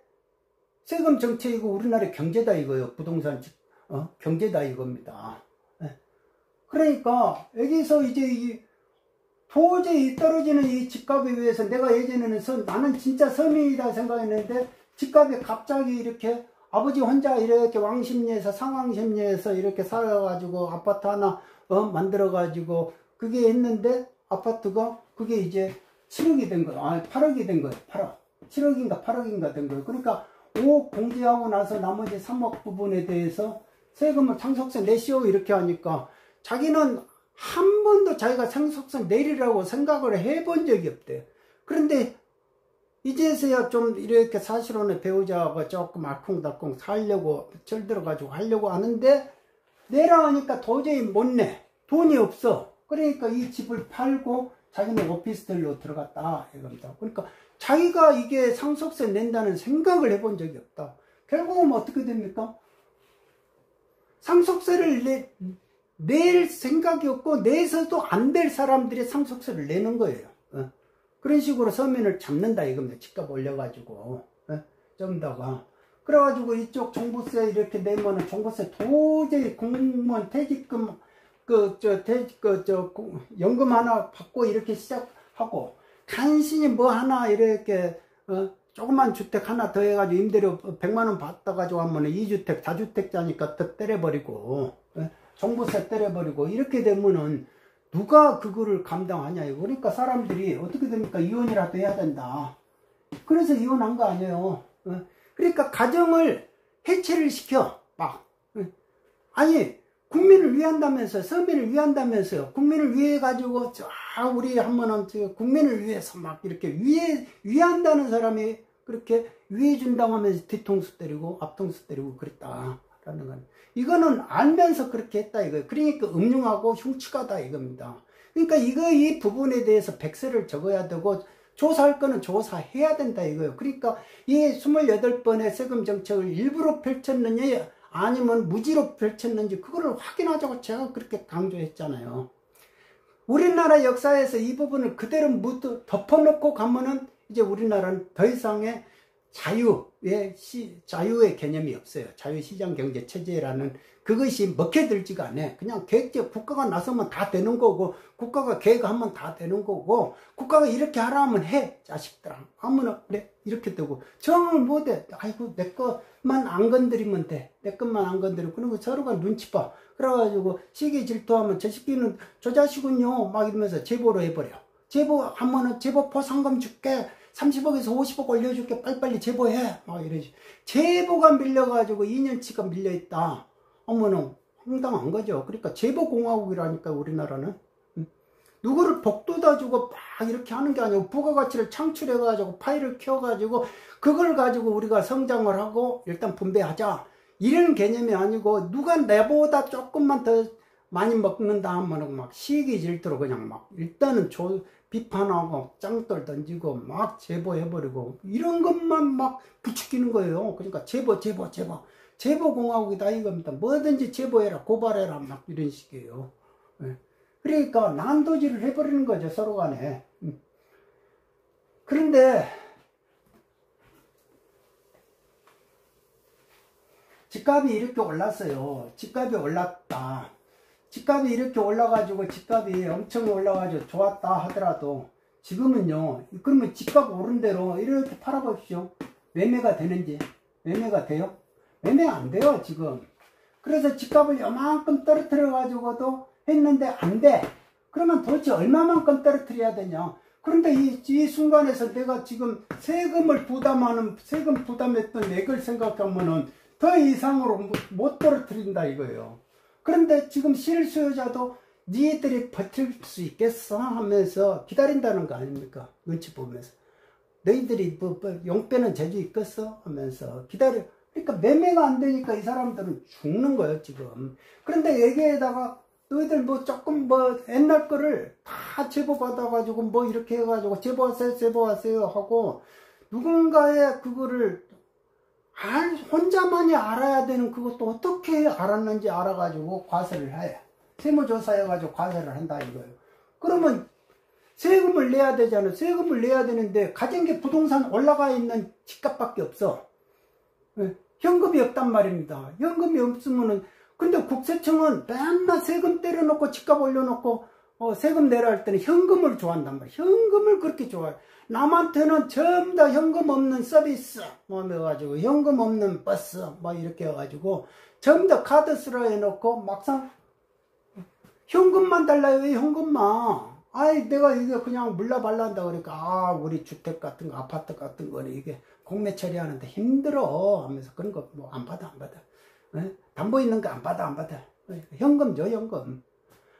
Speaker 1: 세금 정책이고 우리나라의 경제다 이거예요. 부동산 경제다 이겁니다. 그러니까 여기서 이제 도저히 떨어지는 이 집값에 의해서 내가 예전에는 나는 진짜 서민이다 생각했는데 집값이 갑자기 이렇게 아버지 혼자 이렇게 왕십리에서 상왕십리에서 이렇게 살아가지고 아파트 하나 만들어가지고 그게 했는데 아파트가 그게 이제 7억이 된 거예요. 8억이 된 거예요. 8억. 7억인가 8억인가 된 거예요. 그러니까 5억 공제하고 나서 나머지 3억 부분에 대해서 세금을 상속세 내시오 이렇게 하니까 자기는 한 번도 자기가 상속세 내리라고 생각을 해본 적이 없대요. 그런데 이제서야 좀 이렇게 사실혼의 배우자하고 조금 알콩달콩 살려고 철들어가지고 하려고 하는데 내라 하니까 도저히 못 내. 돈이 없어. 그러니까 이 집을 팔고 자기는 오피스텔로 들어갔다 이겁니다. 그러니까 자기가 이게 상속세 낸다는 생각을 해본 적이 없다. 결국은 어떻게 됩니까? 상속세를 낼 생각이 없고 내서도 안 될 사람들이 상속세를 내는 거예요. 그런 식으로 서민을 잡는다 이겁니다. 집값 올려가지고 좀 더가 그래가지고 이쪽 종부세 이렇게 내면은 종부세 도저히 공무원 퇴직금 연금 하나 받고 이렇게 시작하고 간신히 뭐 하나 이렇게 조그만 주택 하나 더 해가지고 임대료 100만원 받아가지고 하면은 2주택, 4주택자니까 더 때려버리고 종부세 때려버리고 이렇게 되면은 누가 그거를 감당하냐 이거. 그러니까 사람들이 어떻게 됩니까? 이혼이라도 해야 된다. 그래서 이혼한 거 아니에요. 그러니까 가정을 해체를 시켜 막. 아니 국민을 위한다면서 서민을 위한다면서요. 국민을 위해 가지고 우리 한번은 국민을 위해서 막 이렇게 위한다는 사람이 그렇게 위해 준다고 하면서 뒤통수 때리고 앞통수 때리고 그랬다라는 건 이거는 알면서 그렇게 했다 이거예요. 그러니까 음흉하고 흉측하다 이겁니다. 그러니까 이 부분에 대해서 백세를 적어야 되고 조사할 거는 조사해야 된다 이거예요. 그러니까 이 28번의 세금 정책을 일부러 펼쳤느냐 아니면 무지로 펼쳤는지 그거를 확인하자고 제가 그렇게 강조했잖아요. 우리나라 역사에서 이 부분을 그대로 덮어놓고 가면은 이제 우리나라는 더 이상의 자유의 개념이 없어요. 자유시장경제 체제라는 그것이 먹혀들지가 않아요. 그냥 계획적 국가가 나서면 다 되는 거고 국가가 계획하면 다 되는 거고 국가가 이렇게 하라 하면 해 자식들아 아무나 그래 이렇게 되고 정을 못해 아이고 내 것만 안 건드리면 돼 내 것만 안 건드리고 그리고 서로가 눈치 봐 그래가지고 시기 질투하면 저 새끼는 저 자식은요 막 이러면서 제보로 해버려 제보하면은 제보 포상금 줄게 30억에서 50억 올려줄게 빨리빨리 제보해 막 이러지 제보가 밀려가지고 2년치가 밀려있다 어머나 황당한 거죠. 그러니까 제보공화국이라니까 우리나라는 누구를 복도다 주고 막 이렇게 하는 게 아니고 부가가치를 창출해가지고 파일을 키워가지고 그걸 가지고 우리가 성장을 하고 일단 분배하자 이런 개념이 아니고 누가 내보다 조금만 더 많이 먹는다 하면 막 시기 질투로 그냥 막 일단은 비판하고 짱돌 던지고 막 제보해버리고 이런 것만 막 부추기는 거예요. 그러니까 제보공화국이다 이겁니다. 뭐든지 제보해라 고발해라 막 이런 식이에요. 그러니까 난도질을 해버리는 거죠 서로 간에. 그런데 집값이 이렇게 올랐어요. 집값이 올랐다. 집값이 이렇게 올라가지고 집값이 엄청 올라가지고 좋았다 하더라도 지금은요 그러면 집값 오른 대로 이렇게 팔아보십시오. 매매가 되는지 매매가 돼요? 매매 안 돼요 지금. 그래서 집값을 요만큼 떨어뜨려 가지고도 했는데 안 돼. 그러면 도대체 얼마만큼 떨어뜨려야 되냐. 그런데 이 순간에서 내가 지금 세금 부담했던 액을 생각하면은 더 이상으로 못 떨어뜨린다 이거예요. 그런데 지금 실수요자도 니들이 버틸 수 있겠어 하면서 기다린다는 거 아닙니까? 눈치 보면서. 너희들이 용빼는 재주 있겠어? 하면서 기다려. 그러니까 매매가 안 되니까 이 사람들은 죽는 거예요, 지금. 그런데 여기에다가 너희들 조금 옛날 거를 다 제보받아가지고 이렇게 해가지고 제보하세요 하고 누군가의 그거를 혼자만이 알아야 되는 그것도 어떻게 알았는지 알아가지고 과세를 해. 세무조사해가지고 과세를 한다 이거예요. 그러면 세금을 내야 되잖아요. 세금을 내야 되는데 가진 게 부동산 올라가 있는 집값밖에 없어. 현금이 없단 말입니다. 현금이 없으면은 근데 국세청은 맨날 세금 때려놓고 집값 올려놓고 세금 내라 할 때는 현금을 좋아한단 말이에요. 현금을 그렇게 좋아해. 남한테는 전부 다 현금 없는 서비스 해가지고 현금 없는 버스 이렇게 해가지고 전부 다 카드 쓰라 해놓고 막상 현금만 달라요. 왜 현금만. 아이 내가 이게 그냥 물라발라 한다 그러니까 우리 주택 같은 거 아파트 같은 거는 이게 공매 처리하는데 힘들어 하면서 그런 거 안 받아. 담보 있는 거 안 받아. 현금 줘 현금.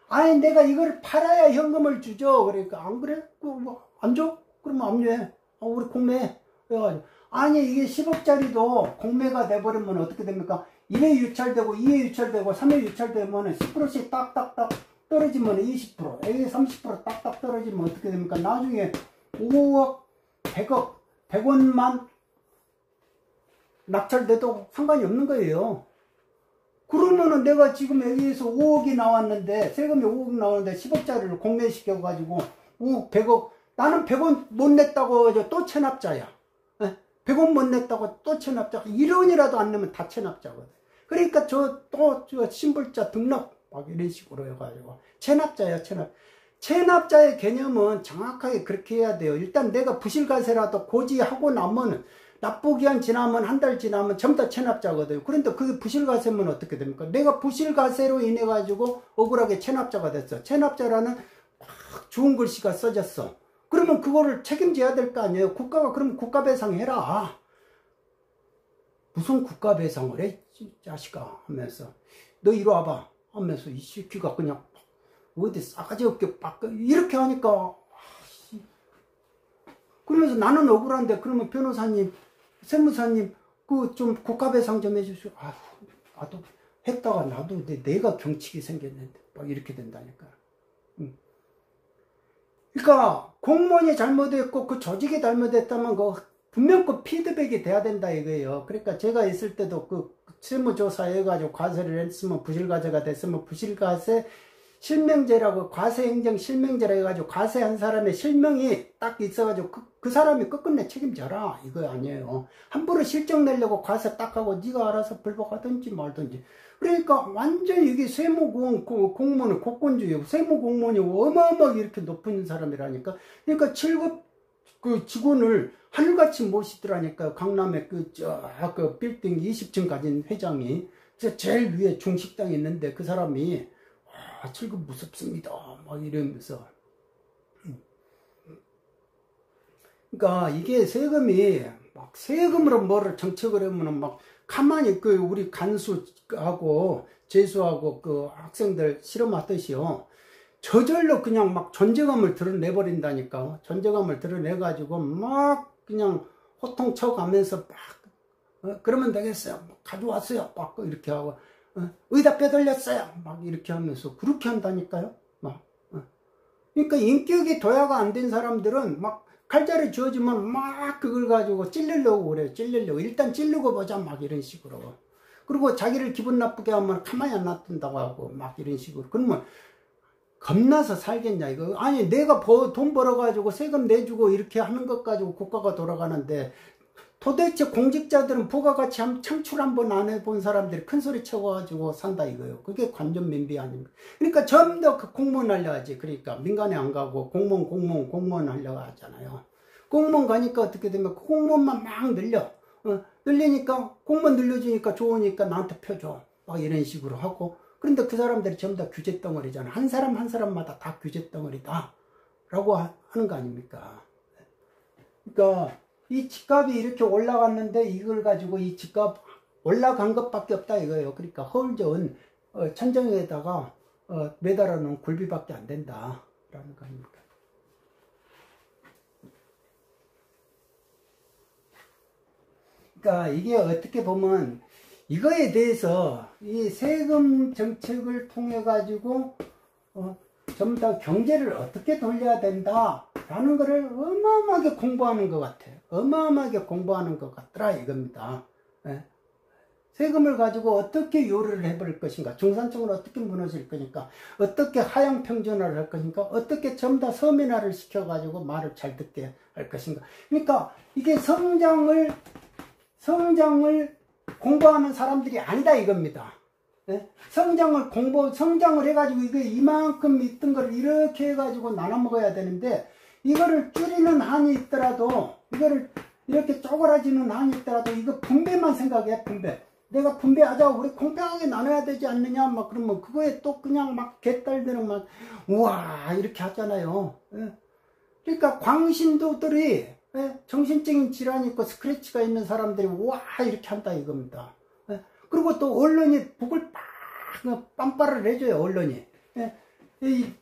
Speaker 1: 아니 내가 이걸 팔아야 현금을 주죠. 그러니까 안 그래? 안 줘? 그러면 안 줘. 우리 공매해. 그래가지고 아니 이게 10억짜리도 공매가 돼버리면 어떻게 됩니까? 1회 유찰되고 2회 유찰되고 3회 유찰되면 10%씩 딱딱딱 떨어지면 20%, 30% 딱딱 떨어지면 어떻게 됩니까? 나중에 5억, 100억, 100원만 낙찰돼도 상관이 없는 거예요. 그러면은 내가 지금 여기에서 5억이 나왔는데, 세금이 5억 나왔는데 10억짜리를 공매시켜가지고 5억, 100억, 나는 100원 못 냈다고 해서 또 체납자야. 100원 못 냈다고 또 체납자. 1원이라도 안 내면 다 체납자거든. 그러니까 저 신불자 등록 막 이런 식으로 해가지고 체납자야 체납. 체납자의 개념은 정확하게 그렇게 해야 돼요. 일단 내가 부실과세라도 고지하고 나면 납부기한 지나면 한 달 지나면 전부 다 체납자거든요. 그런데 그게 부실과세면 어떻게 됩니까? 내가 부실과세로 인해 가지고 억울하게 체납자가 됐어. 체납자라는 막 좋은 글씨가 써졌어. 그러면 그거를 책임져야 될 거 아니에요. 국가가 그러면 국가배상 해라. 무슨 국가배상을 해? 자식아 하면서 너 이리 와봐 하면서 이 새끼가 그냥 어디 싸가지 없게 막 이렇게 하니까 그러면서 나는 억울한데 그러면 변호사님 세무사님 그 좀 국가배상 좀 해주시오. 아휴 나도 했다가 나도 내가 경칙이 생겼는데 막 이렇게 된다니까. 그러니까 공무원이 잘못했고 그 조직이 잘못했다면 분명 그 피드백이 돼야 된다 이거예요. 그러니까 제가 있을 때도 그 세무조사 해가지고 과세를 했으면 부실과세가 됐으면 부실과세 실명제라고 과세행정 실명제라 해가지고 과세한 사람의 실명이 딱 있어가지고 그 사람이 끝끝내 책임져라 이거 아니에요. 함부로 실적 내려고 과세 딱 하고 네가 알아서 불복하든지 말든지. 그러니까 완전히 이게 공무원은 국권주의 세무공무원이 어마어마하게 이렇게 높은 사람이라니까. 그러니까 7급 그 직원을 하늘같이 모시더라니까요. 강남에 그 빌딩 20층 가진 회장이 제일 위에 중식당이 있는데 그 사람이 7급 무섭습니다 막 이러면서. 그러니까 이게 세금이 막 세금으로 뭐를 정책을 하면은 막 가만히 그 우리 간수하고 재수하고 그 학생들 실험하듯이요. 저절로 그냥 막 존재감을 드러내버린다니까. 존재감을 드러내가지고 막 그냥 호통쳐 가면서 막 그러면 되겠어요. 가져왔어요. 막 이렇게 하고 의다 빼돌렸어요. 막 이렇게 하면서 그렇게 한다니까요. 막 그러니까 인격이 도야가 안 된 사람들은 막 칼자루 주어지면 막 그걸 가지고 찔리려고 그래요. 찔리려고. 일단 찌르고 보자 막 이런 식으로. 그리고 자기를 기분 나쁘게 하면 가만히 안 놔둔다고 하고 막 이런 식으로. 그러면 겁나서 살겠냐 이거. 아니 내가 돈 벌어가지고 세금 내주고 이렇게 하는 것 가지고 국가가 돌아가는데 도대체 공직자들은 부가가치 창출 한번 안 해본 사람들이 큰소리 쳐가지고 산다 이거예요. 그게 관전민비 아닙니까? 그러니까 전부 다 그 공무원 하려고 하지. 그러니까 민간에 안 가고 공무원 하려고 하잖아요. 공무원 가니까 어떻게 되면 공무원만 막 늘려. 늘리니까 공무원 늘려주니까 좋으니까 나한테 펴줘. 막 이런 식으로 하고 그런데 그 사람들이 전부 다 규제 덩어리잖아. 한 사람 한 사람마다 다 규제 덩어리다 라고 하는 거 아닙니까? 그러니까 이 집값이 이렇게 올라갔는데 이걸 가지고 이 집값 올라간 것밖에 없다 이거예요. 그러니까 허울전 천정에다가 매달아 놓은 굴비밖에 안 된다 라는 거 아닙니까? 그러니까 이게 어떻게 보면 이거에 대해서 이 세금 정책을 통해 가지고 전부 다 경제를 어떻게 돌려야 된다 라는 거를 어마어마하게 공부하는 것 같아요. 어마어마하게 공부하는 것 같더라 이겁니다. 예. 세금을 가지고 어떻게 요리를 해버릴 것인가, 중산층을 어떻게 무너질 거니까, 어떻게 하향 평준화를 할 것인가, 어떻게 전부 다 서민화를 시켜가지고 말을 잘 듣게 할 것인가. 그러니까 이게 성장을 공부하는 사람들이 아니다 이겁니다. 네? 성장을 해가지고 이거 이만큼 있던 걸 이렇게 해가지고 나눠 먹어야 되는데, 이거를 줄이는 한이 있더라도, 이거를 이렇게 쪼그라지는 한이 있더라도, 이거 분배만 생각해, 분배. 내가 분배하자, 우리 공평하게 나눠야 되지 않느냐, 막 그러면 그거에 또 그냥 막 개딸들은 막, 우와, 이렇게 하잖아요. 예? 그러니까 광신도들이, 예? 정신적인 질환이 있고 스크래치가 있는 사람들이, 우와, 이렇게 한다 이겁니다. 예? 그리고 또 언론이 북을 빰빠를 해줘요, 언론이. 예? 이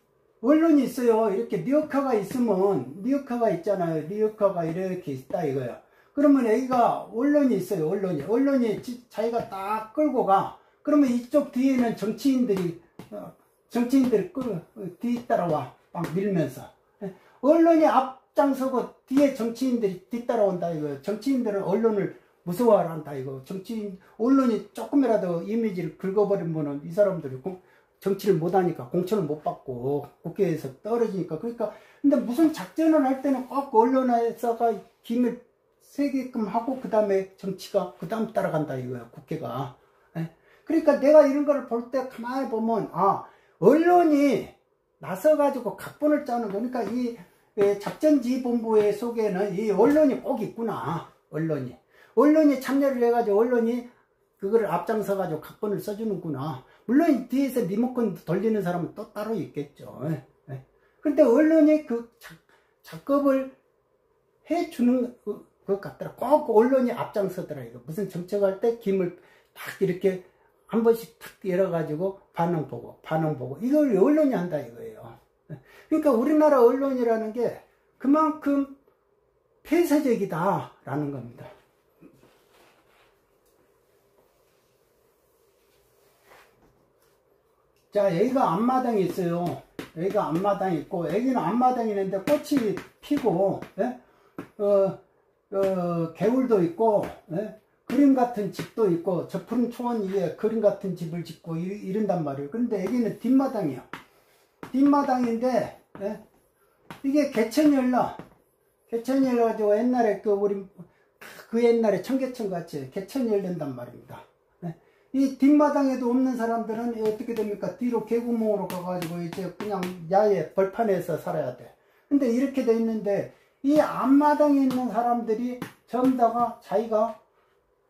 Speaker 1: 언론이 있어요. 이렇게 리어카가 있으면, 리어카가 있잖아요. 리어카가 이렇게 있다 이거야. 그러면 여기가 언론이 있어요. 언론이 자기가 딱 끌고 가. 그러면 이쪽 뒤에는 정치인들이 뒤따라와. 막 밀면서. 언론이 앞장서고 뒤에 정치인들이 뒤따라온다 이거. 정치인들은 언론을 무서워한다 이거. 언론이 조금이라도 이미지를 긁어버리면은 이 사람들이 정치를 못하니까 공천을 못 받고 국회에서 떨어지니까. 그러니까 근데 무슨 작전을 할 때는 꼭 언론에서가 힘을 세게끔 하고 그 다음에 정치가 그 다음 따라간다 이거야, 국회가. 그러니까 내가 이런 걸 볼 때 가만히 보면 언론이 나서가지고 각본을 짜는 거니까 이 작전지휘본부의 속에는 이 언론이 꼭 있구나. 언론이 참여를 해가지고 언론이 그거를 앞장서가지고 각본을 써주는구나. 물론 뒤에서 리모컨 돌리는 사람은 또 따로 있겠죠. 그런데 언론이 그 작업을 해주는 것 같더라. 꼭 언론이 앞장서더라 이거. 무슨 정책할 때 김을 딱 이렇게 한 번씩 탁 열어가지고 반응 보고 이걸 언론이 한다 이거예요. 그러니까 우리나라 언론이라는 게 그만큼 폐쇄적이다 라는 겁니다. 자, 여기가 앞마당이 있어요. 여기가 앞마당이 있고, 여기는 앞마당이 있는데 꽃이 피고, 예? 개울도 있고, 예? 그림 같은 집도 있고, 저 푸른 초원 위에 그림 같은 집을 짓고 이런단 말이에요. 그런데 여기는 뒷마당이요. 뒷마당인데, 예? 이게 개천열라 가지고 옛날에 그 옛날에 청계천 같이 개천열 된단 말입니다. 예? 이 뒷마당에도 없는 사람들은 어떻게 됩니까? 뒤로 개구멍으로 가가지고 이제 그냥 야외 벌판에서 살아야 돼. 근데 이렇게 돼 있는데, 이 앞마당에 있는 사람들이 전부 다가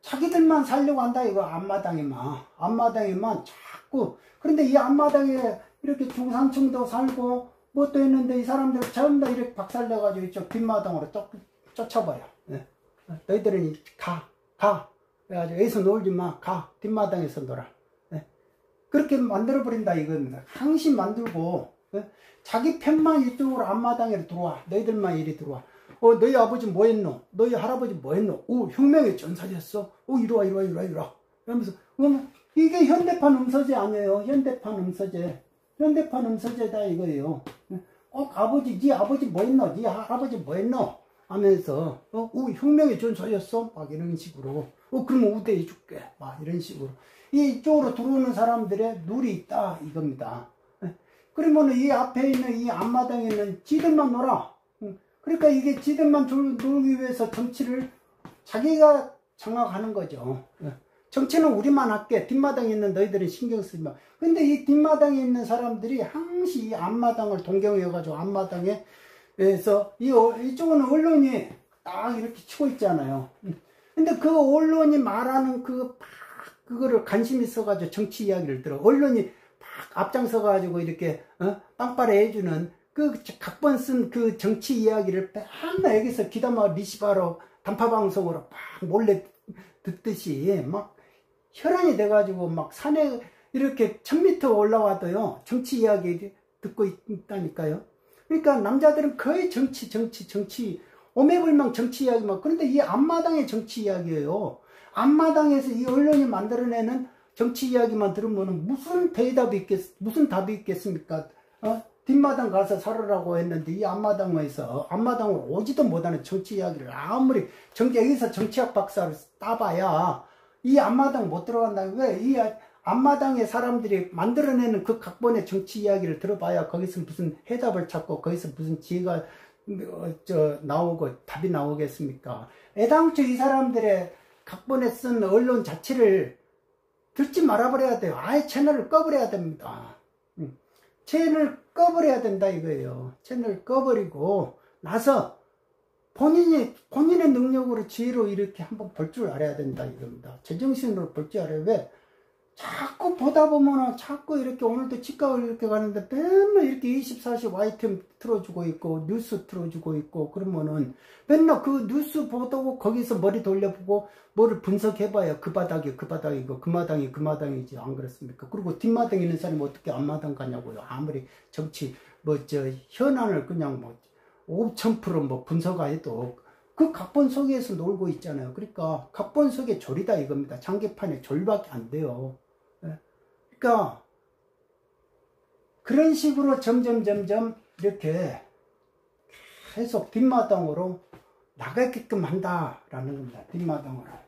Speaker 1: 자기들만 살려고 한다 이거. 앞마당에만 자꾸. 그런데 이 앞마당에 이렇게 중산층도 살고 뭣도 있는데 이 사람들 전부 다 이렇게 박살내가지고 이쪽 뒷마당으로 쫓아버려. 네. 너희들은 가. 그래가지고 여기서 놀지 마. 가. 뒷마당에서 놀아. 네. 그렇게 만들어버린다 이겁니다. 항상 만들고, 네. 자기 편만 이쪽으로 앞마당에 들어와. 너희들만 이리 들어와. 너희 아버지 뭐 했노? 너희 할아버지 뭐 했노? 혁명의 전사였어? 이리 와. 이러면서, 이게 현대판 음서제 아니에요. 현대판 음서제다 이거예요. 꼭 네 아버지 뭐 했노? 네 할아버지 뭐 했노? 하면서, 혁명의 전사였어? 막 이런 식으로. 그러면 우대해 줄게. 막 이런 식으로. 이쪽으로 들어오는 사람들의 룰이 있다 이겁니다. 그러면 이 앞에 있는 이 앞마당에 있는 지들만 놀아. 그러니까 이게 지들만 놀기 위해서 정치를 자기가 장악하는 거죠. 정치는 우리만 할게. 뒷마당에 있는 너희들은 신경 쓰지 마. 근데 이 뒷마당에 있는 사람들이 항상 이 앞마당을 동경해가지고 앞마당에서 이쪽은 언론이 딱 이렇게 치고 있잖아요. 근데 그 언론이 말하는 그 그거를 관심 있어가지고 정치 이야기를 들어. 언론이 막 앞장서가지고 이렇게, 빵빠레 해주는 그 각본 쓴 그 정치 이야기를 맨날 여기서 귀담아 리시바로 단파방송으로 막 몰래 듣듯이 막 혈안이 돼가지고 막 산에 이렇게 1000m 올라와도요, 정치 이야기 듣고 있다니까요. 그러니까 남자들은 거의 정치, 오매불망 정치 이야기만. 그런데 이 앞마당의 정치 이야기예요. 앞마당에서 이 언론이 만들어내는 정치 이야기만 들으면 무슨 무슨 답이 있겠습니까? 뒷마당 가서 살으라고 했는데 이 앞마당으로 오지도 못하는 정치 이야기를 아무리 여기서 정치학 박사를 따봐야 이 앞마당 못 들어간다. 왜? 이 앞마당에 사람들이 만들어내는 그 각본의 정치 이야기를 들어봐야 거기서 무슨 해답을 찾고 거기서 무슨 지혜가 나오고 답이 나오겠습니까? 애당초 이 사람들의 각본에 쓴 언론 자체를 듣지 말아버려야 돼요. 아예 채널을 꺼버려야 됩니다. 채널을 꺼버려야 된다 이거예요. 채널을 꺼버리고 나서 본인의 능력으로 지혜로 이렇게 한번 볼 줄 알아야 된다 이겁니다. 제정신으로 볼 줄 알아요. 왜? 자꾸 보다 보면은 자꾸 이렇게 오늘도 치과를 이렇게 가는데 맨날 이렇게 24시 YTN 틀어주고 있고 뉴스 틀어주고 있고 그러면은 맨날 그 뉴스 보고 거기서 머리 돌려보고 뭐를 분석해봐야 그 바닥이고 그 마당이지 안 그렇습니까? 그리고 뒷마당에 있는 사람이 어떻게 앞마당 가냐고요. 아무리 정치 현안을 그냥 5000% 분석해도 그 각본 속에서 놀고 있잖아요. 그러니까 각본 속에 졸이다 이겁니다. 장기판에 졸밖에 안 돼요. 그러니까 그런 식으로 점점 이렇게 계속 뒷마당으로 나가게끔 한다라는 겁니다. 뒷마당으로.